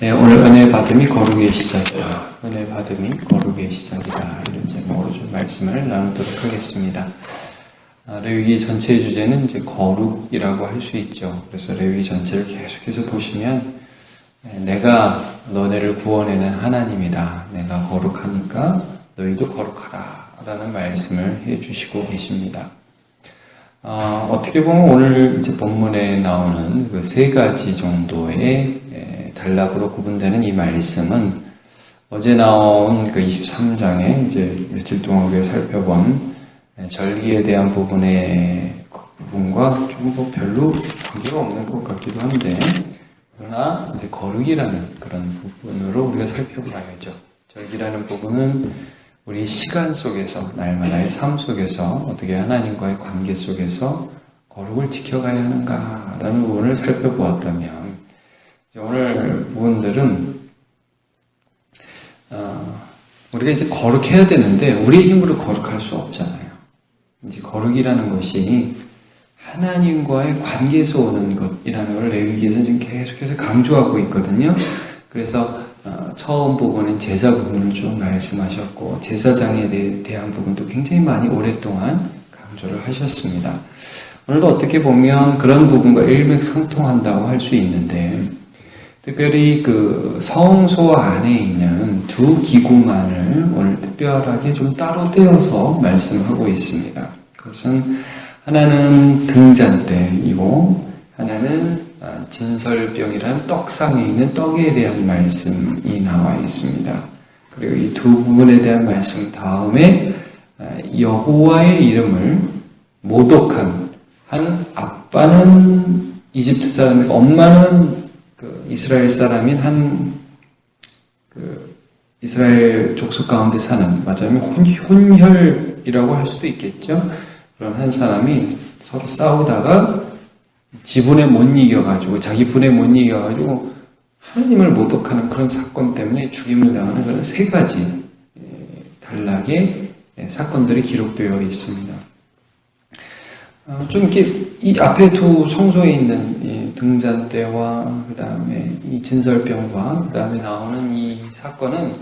네, 오늘 은혜 받음이 거룩의 시작이다. 은혜 받음이 거룩의 시작이다. 이런 제목으로 좀 말씀을 나누도록 하겠습니다. 레위기 전체의 주제는 이제 거룩이라고 할 수 있죠. 그래서 레위기 전체를 계속해서 보시면 내가 너네를 구원해낸 하나님이다. 내가 거룩하니까 너희도 거룩하라. 라는 말씀을 해주시고 계십니다. 어떻게 보면 오늘 이제 본문에 나오는 그 세 가지 정도의 단락으로 구분되는 이 말씀은 어제 나온 그 23장에 이제 며칠 동안 우리가 살펴본 절기에 대한 부분의 그 부분과 좀 뭐 별로 관계가 없는 것 같기도 한데, 그러나 이제 거룩이라는 그런 부분으로 우리가 살펴봐야죠. 절기라는 부분은 우리 시간 속에서, 날마다의 삶 속에서 어떻게 하나님과의 관계 속에서 거룩을 지켜가야 하는가라는 부분을 살펴보았다면, 오늘 부분들은 우리가 이제 거룩해야 되는데 우리의 힘으로 거룩할 수 없잖아요. 이제 거룩이라는 것이 하나님과의 관계에서 오는 것이라는 걸 레위기에서는 지금 계속해서 강조하고 있거든요. 그래서 처음 부분은 제사 부분을 좀 말씀하셨고, 제사장에 대한 부분도 굉장히 많이 오랫동안 강조를 하셨습니다. 오늘도 어떻게 보면 그런 부분과 일맥상통한다고 할 수 있는데, 특별히 그 성소 안에 있는 두 기구만을 오늘 특별하게 좀 따로 떼어서 말씀하고 있습니다. 그것은 하나는 등잔대이고 하나는 진설병이라는 떡상에 있는 떡에 대한 말씀이 나와 있습니다. 그리고 이 두 부분에 대한 말씀 다음에 여호와의 이름을 모독한 한 아빠는 이집트 사람이고 엄마는 그 이스라엘 사람인 한 그 이스라엘 족속 가운데 사는, 맞아요, 혼혈이라고 할 수도 있겠죠. 그런 한 사람이 서로 싸우다가 지분에 못 이겨가지고, 자기 분에 못 이겨가지고 하나님을 모독하는 그런 사건 때문에 죽임을 당하는 그런 세 가지 단락의 사건들이 기록되어 있습니다. 좀 이렇게 이 앞에 두 성소에 있는 이 등잔대와 그 다음에 이 진설병과 그 다음에 나오는 이 사건은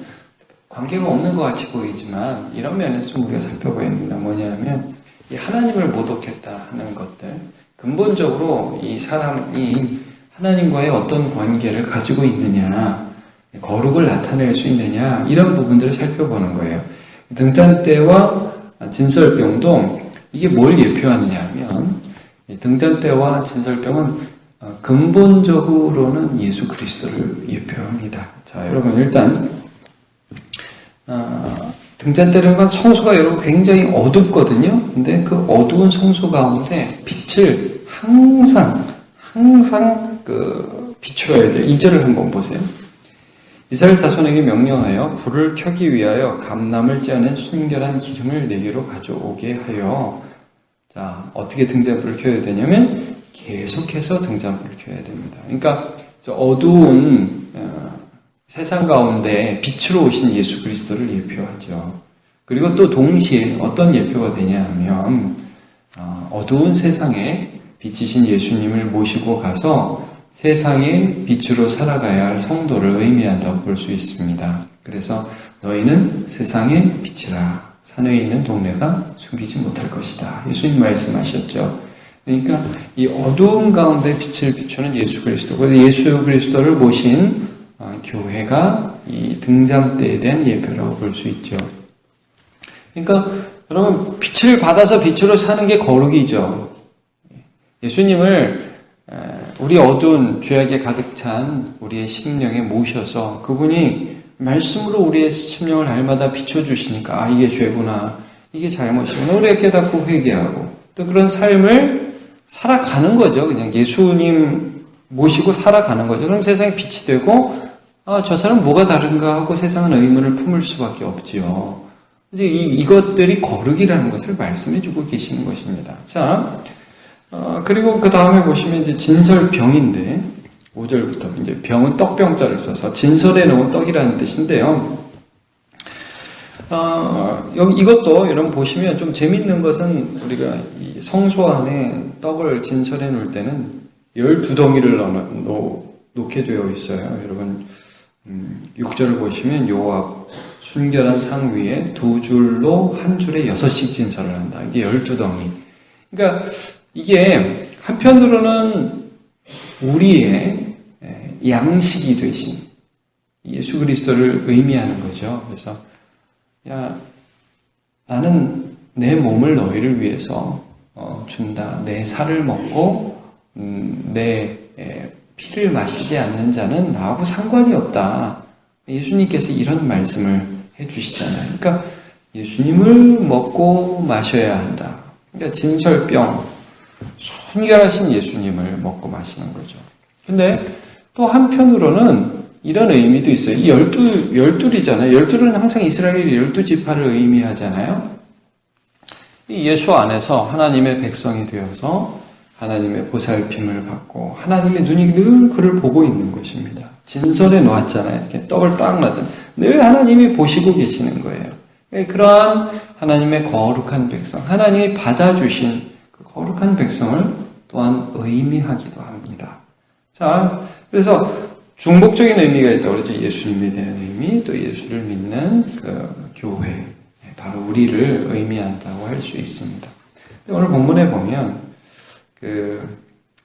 관계가 없는 것 같이 보이지만, 이런 면에서 좀 우리가 살펴봐야 합니다. 뭐냐면 이 하나님을 모독했다 하는 것들, 근본적으로 이 사람이 하나님과의 어떤 관계를 가지고 있느냐, 거룩을 나타낼 수 있느냐, 이런 부분들을 살펴보는 거예요. 등잔대와 진설병도 이게 뭘 예표하느냐 하면, 등잔대와 진설병은 근본적으로는 예수 그리스도를 예표합니다. 자, 여러분, 일단 등잔대라는 건 성소가 여러분 굉장히 어둡거든요. 근데 그 어두운 성소 가운데 빛을 항상 비추어야 돼요. 2절을 한번 보세요. 이스라엘 자손에게 명령하여 불을 켜기 위하여 감람을 째어낸 순결한 기름을 내게로 가져오게 하여. 자, 어떻게 등잔불을 켜야 되냐면 계속해서 등잔불을 켜야 됩니다. 그러니까 저 어두운 세상 가운데 빛으로 오신 예수 그리스도를 예표하죠. 그리고 또 동시에 어떤 예표가 되냐 하면 어두운 세상에 빛이신 예수님을 모시고 가서 세상의 빛으로 살아가야 할 성도를 의미한다고 볼 수 있습니다. 그래서 너희는 세상의 빛이라, 산에 있는 동네가 숨기지 못할 것이다. 예수님 말씀하셨죠. 그러니까 이 어두운 가운데 빛을 비추는 예수 그리스도, 그래서 예수 그리스도를 모신 교회가 이 등잔대에 대한 예표라고 볼 수 있죠. 그러니까 여러분, 빛을 받아서 빛으로 사는 게 거룩이죠. 예수님을 우리 어두운 죄악에 가득 찬 우리의 심령에 모셔서 그분이 말씀으로 우리의 심령을 날마다 비춰주시니까, 이게 죄구나, 이게 잘못이구나, 우리가 깨닫고 회개하고 또 그런 삶을 살아가는 거죠. 그냥 예수님 모시고 살아가는 거죠. 그럼 세상에 빛이 되고, 저 사람 뭐가 다른가 하고 세상은 의문을 품을 수밖에 없지요. 이제 이것들이 거룩이라는 것을 말씀해주고 계시는 것입니다. 자, 그리고 그 다음에 보시면 이제 진설병인데, 5절부터 이제 병은 떡병자를 써서 진설에 넣은 떡이라는 뜻인데요. 여기 이것도 여러분 보시면 좀 재밌는 것은, 우리가 이 성소 안에 떡을 진설해 놓을 때는 12덩이를 놓게 되어 있어요. 여러분 6절을 보시면 요압 순결한 상 위에 2줄로 한 줄에 6씩 진설을 한다. 이게 12덩이. 그러니까 이게 한편으로는 우리의 양식이 되신 예수 그리스도를 의미하는 거죠. 그래서 야, 나는 내 몸을 너희를 위해서 준다. 내 살을 먹고 내 피를 마시지 않는 자는 나하고 상관이 없다. 예수님께서 이런 말씀을 해주시잖아요. 그러니까 예수님을 먹고 마셔야 한다. 그러니까 진설병, 순결하신 예수님을 먹고 마시는 거죠. 근데 또 한편으로는 이런 의미도 있어요. 이 열둘이잖아요. 열둘은 항상 이스라엘 12지파를 의미하잖아요. 이 예수 안에서 하나님의 백성이 되어서 하나님의 보살핌을 받고 하나님의 눈이 늘 그를 보고 있는 것입니다. 진설해 놓았잖아요. 이렇게 떡을 딱 놔둔 늘 하나님이 보시고 계시는 거예요. 그러한 하나님의 거룩한 백성, 하나님이 받아주신 그 거룩한 백성을 또한 의미하기도 합니다. 자, 그래서 중복적인 의미가 있다고 그랬죠. 예수님에 대한 의미, 또 예수를 믿는 그 교회, 바로 우리를 의미한다고 할 수 있습니다. 오늘 본문에 보면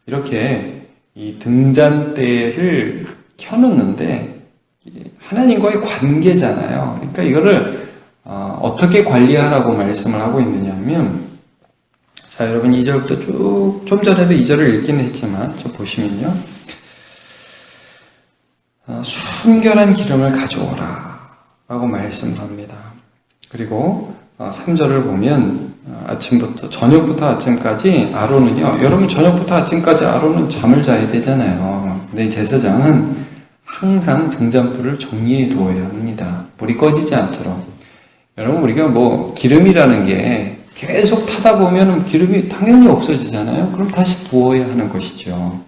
이렇게 이 등잔대를 켜놓는데 하나님과의 관계잖아요. 그러니까 이거를 어떻게 관리하라고 말씀을 하고 있느냐 하면, 자, 여러분 2절부터 쭉, 좀 전에도 2절을 읽긴 했지만 좀 보시면요, 순결한 기름을 가져오라 라고 말씀을 합니다. 그리고 3절을 보면 저녁부터 아침까지 아론은요, 여러분 저녁부터 아침까지 아론은 잠을 자야 되잖아요. 근데 제사장은 항상 등잔불을 정리해 두어야 합니다. 불이 꺼지지 않도록. 여러분 우리가 기름이라는 게 계속 타다 보면 기름이 당연히 없어지잖아요. 그럼 다시 부어야 하는 것이죠.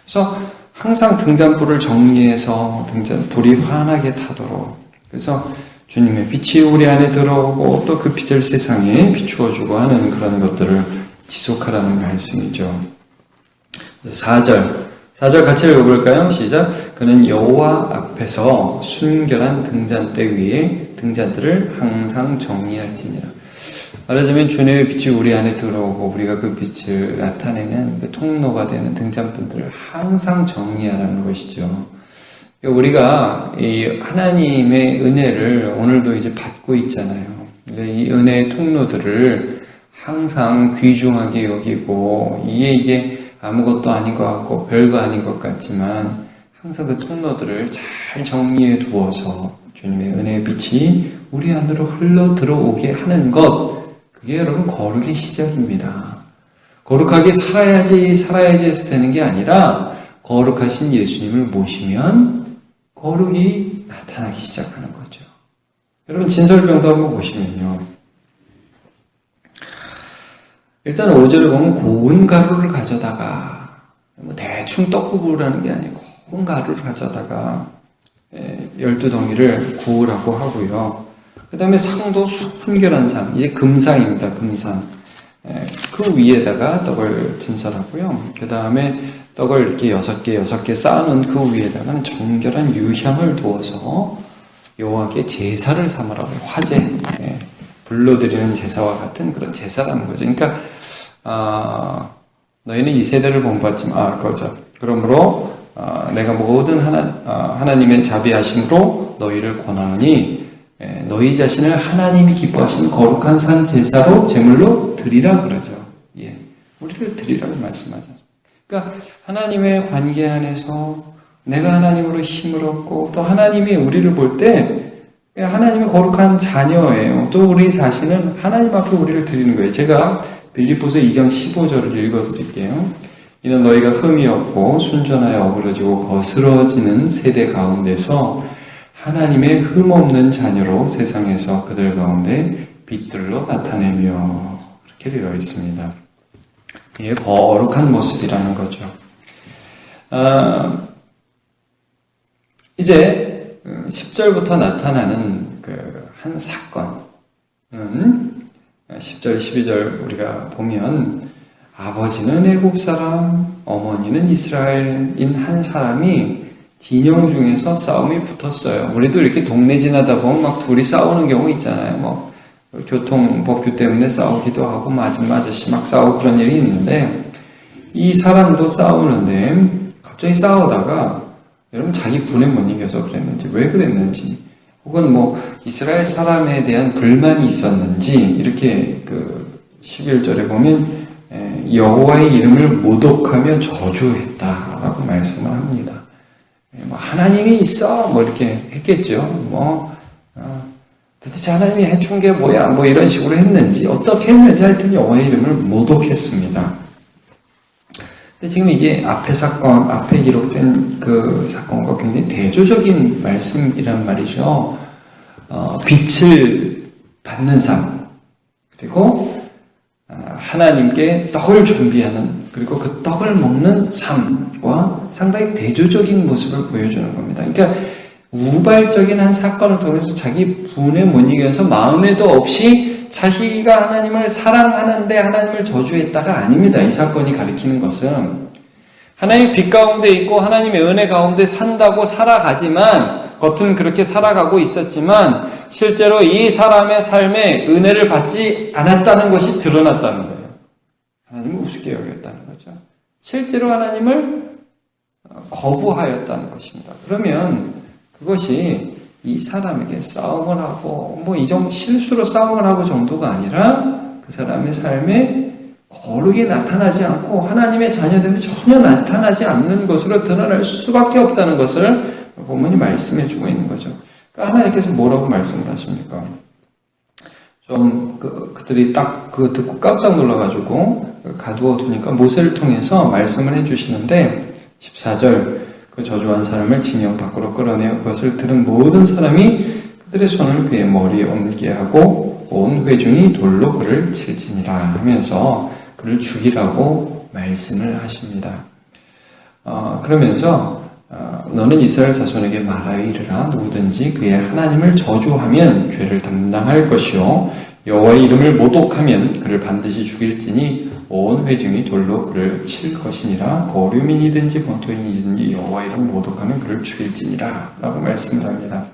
그래서 항상 등잔불을 정리해서 불이 환하게 타도록, 그래서 주님의 빛이 우리 안에 들어오고 또 그 빛을 세상에 비추어주고 하는 그런 것들을 지속하라는 말씀이죠. 4절 같이 읽어볼까요? 시작. 그는 여호와 앞에서 순결한 등잔대 위에 등잔들을 항상 정리할지니라. 말하자면 주님의 빛이 우리 안에 들어오고 우리가 그 빛을 나타내는 그 통로가 되는 등잔불들을 항상 정리하라는 것이죠. 우리가 이 하나님의 은혜를 오늘도 이제 받고 있잖아요. 이 은혜의 통로들을 항상 귀중하게 여기고, 이게 아무것도 아닌 것 같고 별거 아닌 것 같지만 항상 그 통로들을 잘 정리해 두어서 주님의 은혜의 빛이 우리 안으로 흘러 들어오게 하는 것, 그게 여러분 거룩의 시작입니다. 거룩하게 살아야지 해서 되는 게 아니라, 거룩하신 예수님을 모시면 거룩이 나타나기 시작하는 거죠. 여러분 진설병도 한번 보시면요, 일단 5절에 보면 고운 가루를 가져다가, 대충 떡국을 게 아니고 고운 가루를 가져다가 12덩이를 구우라고 하고요. 그 다음에 상도 순결한 상, 이게 금상입니다. 금상. 그 위에다가 떡을 진설하고요. 그 다음에 떡을 이렇게 6개 쌓아놓은 그 위에다가는 정결한 유향을 두어서 여호와께 제사를 삼으라고 해요. 화제, 불로 드리는 제사와 같은 그런 제사라는 거죠. 그러니까 너희는 이 세대를 본받지만 그러므로 내가 모든 하나님의 자비하심으로 너희를 권하노니 너희 자신을 하나님이 기뻐하시는 거룩한 산 제사로 제물로 드리라 그러죠. 우리를 드리라고 말씀하죠. 그러니까 하나님의 관계 안에서 내가 하나님으로 힘을 얻고, 또 하나님이 우리를 볼 때 하나님의 거룩한 자녀예요. 또 우리 자신은 하나님 앞에 우리를 드리는 거예요. 제가 빌립보서 2장 15절을 읽어드릴게요. 이는 너희가 흠이 없고 순전하여 어그러지고 거스러지는 세대 가운데서 하나님의 흠없는 자녀로 세상에서 그들 가운데 빛들로 나타내며, 그렇게 되어 있습니다. 이게 거룩한 모습이라는 거죠. 이제 10절부터 나타나는 한 사건은 10절, 12절 우리가 보면, 아버지는 애굽 사람, 어머니는 이스라엘인 한 사람이 진영 중에서 싸움이 붙었어요. 우리도 이렇게 동네 지나다 보면 막 둘이 싸우는 경우 있잖아요. 뭐 교통 법규 때문에 싸우기도 하고 맞은 아저씨 막 싸우고 그런 일이 있는데, 이 사람도 싸우는데 갑자기 싸우다가 여러분 자기 분에 못 이겨서 그랬는지, 왜 그랬는지, 혹은 뭐 이스라엘 사람에 대한 불만이 있었는지, 이렇게 그 11절에 보면 여호와의 이름을 모독하며 저주했다라고 말씀을 합니다. 뭐 하나님이 있어 뭐 이렇게 했겠죠. 도대체 하나님이 해준 게 뭐야 뭐 이런 식으로 했는지, 어떻게 했는지 하여튼 여호와의 이름을 모독했습니다. 근데 지금 이게 앞에 사건, 앞에 기록된 그 사건과 굉장히 대조적인 말씀이란 말이죠. 빛을 받는 삶, 그리고 하나님께 떡을 준비하는, 그리고 그 떡을 먹는 삶과 상당히 대조적인 모습을 보여주는 겁니다. 그러니까 우발적인 한 사건을 통해서 자기 분에 못 이겨서 마음에도 없이 자기가 하나님을 사랑하는데 하나님을 저주했다가 아닙니다. 이 사건이 가리키는 것은 하나님의 빛 가운데 있고 하나님의 은혜 가운데 산다고 살아가지만, 겉은 그렇게 살아가고 있었지만 실제로 이 사람의 삶에 은혜를 받지 않았다는 것이 드러났다는 거예요. 하나님을 우습게 여겼다는 거죠. 실제로 하나님을 거부하였다는 것입니다. 그러면 그것이 이 사람에게 싸움을 하고 뭐 이 정도 실수로 싸움을 하고 정도가 아니라 그 사람의 삶에 거룩이 나타나지 않고 하나님의 자녀됨이 전혀 나타나지 않는 것으로 드러날 수밖에 없다는 것을 본문이 말씀해 주고 있는 거죠. 그러니까 하나님께서 뭐라고 말씀을 하십니까? 그들이 딱 그거 듣고 깜짝 놀라가지고 가두어 두니까 모세를 통해서 말씀을 해주시는데, 14절, 그 저주한 사람을 징역 밖으로 끌어내어 그것을 들은 모든 사람이 그들의 손을 그의 머리에 얹게 하고 온 회중이 돌로 그를 칠지니라 하면서 그를 죽이라고 말씀을 하십니다. 그러면서 너는 이스라엘 자손에게 말하여 이르라. 누구든지 그의 하나님을 저주하면 죄를 담당할 것이요 여호와의 이름을 모독하면 그를 반드시 죽일지니 온 회중이 돌로 그를 칠 것이니라. 거류민이든지 본토인이든지 여호와의 이름을 모독하면 그를 죽일지니라 라고 말씀을 합니다.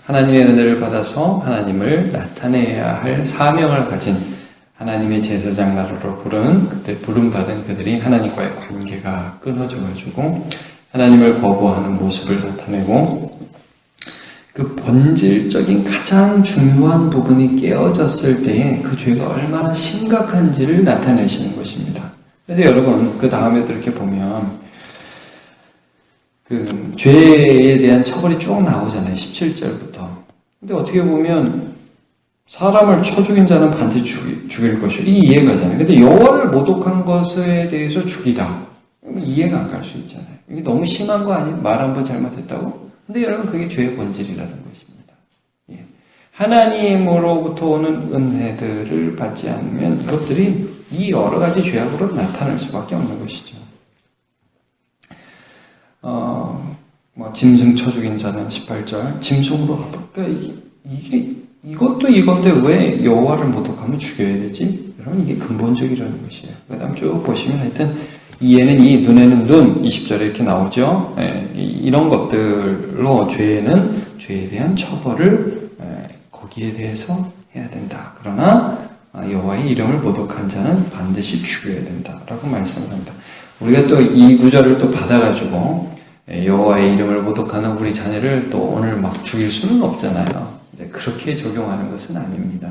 하나님의 은혜를 받아서 하나님을 나타내야 할 사명을 가진 하나님의 제사장 나라로 부름받은 그들이 하나님과의 관계가 끊어져가지고 하나님을 거부하는 모습을 나타내고, 그 본질적인 가장 중요한 부분이 깨어졌을 때에 그 죄가 얼마나 심각한지를 나타내시는 것입니다. 그래서 여러분, 그 다음에도 이렇게 보면 그 죄에 대한 처벌이 쭉 나오잖아요. 17절부터. 근데 어떻게 보면 사람을 쳐 죽인 자는 반드시 죽일 것이요, 이 이해가 가잖아요. 근데 여호와를 모독한 것에 대해서 죽이라, 이해가 안 갈 수 있잖아요. 이게 너무 심한 거 아니에요? 말 한 번 잘못했다고? 근데 여러분, 그게 죄의 본질이라는 것입니다. 예. 하나님으로부터 오는 은혜들을 받지 않으면 이것들이 이 여러 가지 죄악으로 나타날 수밖에 없는 것이죠. 짐승 쳐 죽인 자는 18절, 짐승으로 그러니까 이것도 이건데 왜 여호와를 모독하면 죽여야 되지? 여러분, 이게 근본적이라는 것이에요. 그 다음 쭉 보시면 하여튼 이에는 이, 눈에는 눈, 20절에 이렇게 나오죠. 이런 것들로 죄에 대한 처벌을 거기에 대해서 해야 된다. 그러나 여호와의 이름을 모독한 자는 반드시 죽여야 된다라고 말씀을 합니다. 우리가 또 이 구절을 또 받아가지고 여호와의 이름을 모독하는 우리 자녀를 또 오늘 막 죽일 수는 없잖아요. 이제 그렇게 적용하는 것은 아닙니다.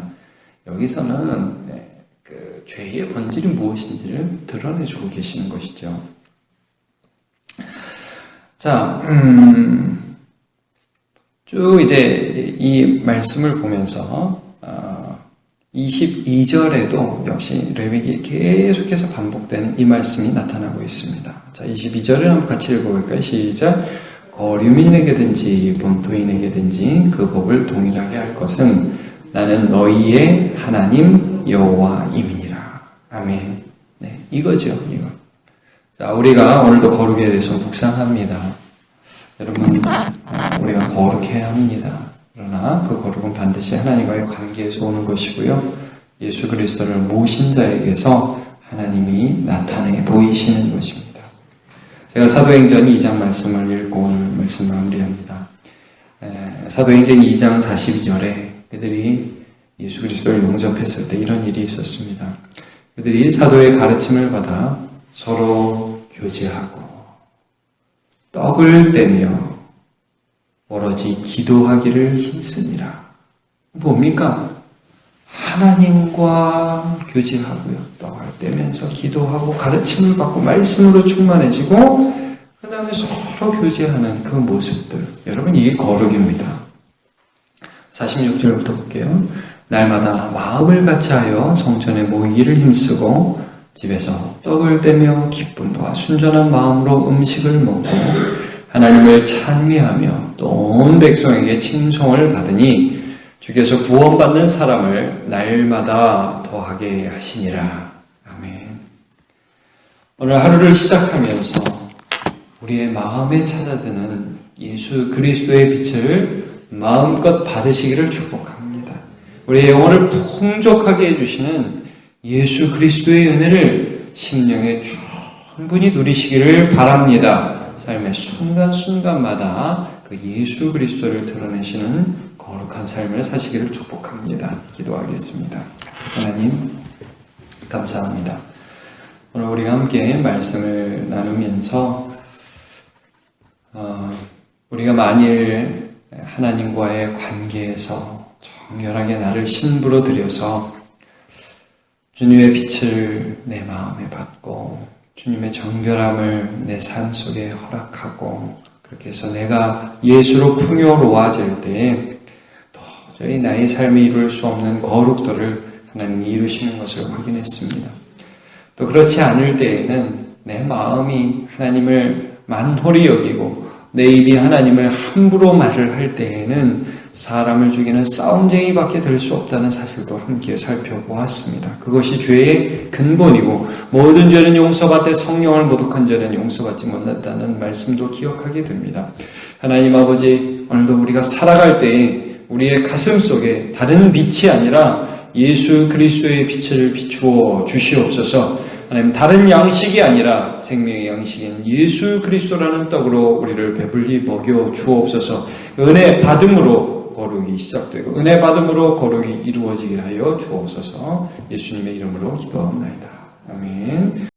여기서는 그 죄의 본질이 무엇인지를 드러내주고 계시는 것이죠. 자, 쭉 이제 이 말씀을 보면서 22절에도 역시 레위기 계속해서 반복되는 이 말씀이 나타나고 있습니다. 자, 22절을 한번 같이 읽어볼까요? 시작. 거류민에게든지 본토인에게든지 그 법을 동일하게 할 것은 나는 너희의 하나님 여호와임이니라. 아멘. 네, 이거죠, 이거. 자, 우리가 오늘도 거룩에 대해서 묵상합니다. 여러분, 우리가 거룩해야 합니다. 그러나 그 거룩은 반드시 하나님과의 관계에서 오는 것이고요. 예수 그리스도를 모신 자에게서 하나님이 나타내 보이시는 것입니다. 제가 사도행전 2장 말씀을 읽고 오늘 말씀 마무리합니다. 사도행전 2장 42절에 그들이 예수 그리스도를 영접했을 때 이런 일이 있었습니다. 그들이 사도의 가르침을 받아 서로 교제하고 떡을 떼며 오로지 기도하기를 힘쓰니라. 뭡니까? 하나님과 교제하고요. 떡을 떼면서 기도하고 가르침을 받고 말씀으로 충만해지고 그 다음에 서로 교제하는 그 모습들. 여러분, 이게 거룩입니다. 46절부터 볼게요. 날마다 마음을 같이하여 성전에 모이기를 힘쓰고 집에서 떡을 떼며 기쁨과 순전한 마음으로 음식을 먹고 하나님을 찬미하며 또 온 백성에게 칭송을 받으니 주께서 구원받는 사람을 날마다 더하게 하시니라. 아멘. 오늘 하루를 시작하면서 우리의 마음에 찾아드는 예수 그리스도의 빛을 마음껏 받으시기를 축복합니다. 우리의 영혼을 풍족하게 해주시는 예수 그리스도의 은혜를 심령에 충분히 누리시기를 바랍니다. 삶의 순간순간마다 그 예수 그리스도를 드러내시는 거룩한 삶을 사시기를 축복합니다. 기도하겠습니다. 하나님, 감사합니다. 오늘 우리가 함께 말씀을 나누면서 우리가 만일 하나님과의 관계에서 정결하게 나를 신부로 들여서 주님의 빛을 내 마음에 받고 주님의 정결함을 내 삶 속에 허락하고 그렇게 해서 내가 예수로 풍요로워질 때에 도저히 나의 삶이 이룰 수 없는 거룩도를 하나님이 이루시는 것을 확인했습니다. 또 그렇지 않을 때에는 내 마음이 하나님을 만홀히 여기고 내 입이 하나님을 함부로 말을 할 때에는 사람을 죽이는 싸움쟁이밖에 될 수 없다는 사실도 함께 살펴보았습니다. 그것이 죄의 근본이고 모든 죄는 용서받되 성령을 모독한 죄는 용서받지 못한다는 말씀도 기억하게 됩니다. 하나님 아버지, 오늘도 우리가 살아갈 때에 우리의 가슴 속에 다른 빛이 아니라 예수 그리스도의 빛을 비추어 주시옵소서. 하나님, 다른 양식이 아니라 생명의 양식인 예수 그리스도라는 떡으로 우리를 배불리 먹여 주옵소서. 은혜 받음으로 거룩이 시작되고 은혜 받음으로 거룩이 이루어지게 하여 주옵소서. 예수님의 이름으로 기도합니다. 아멘.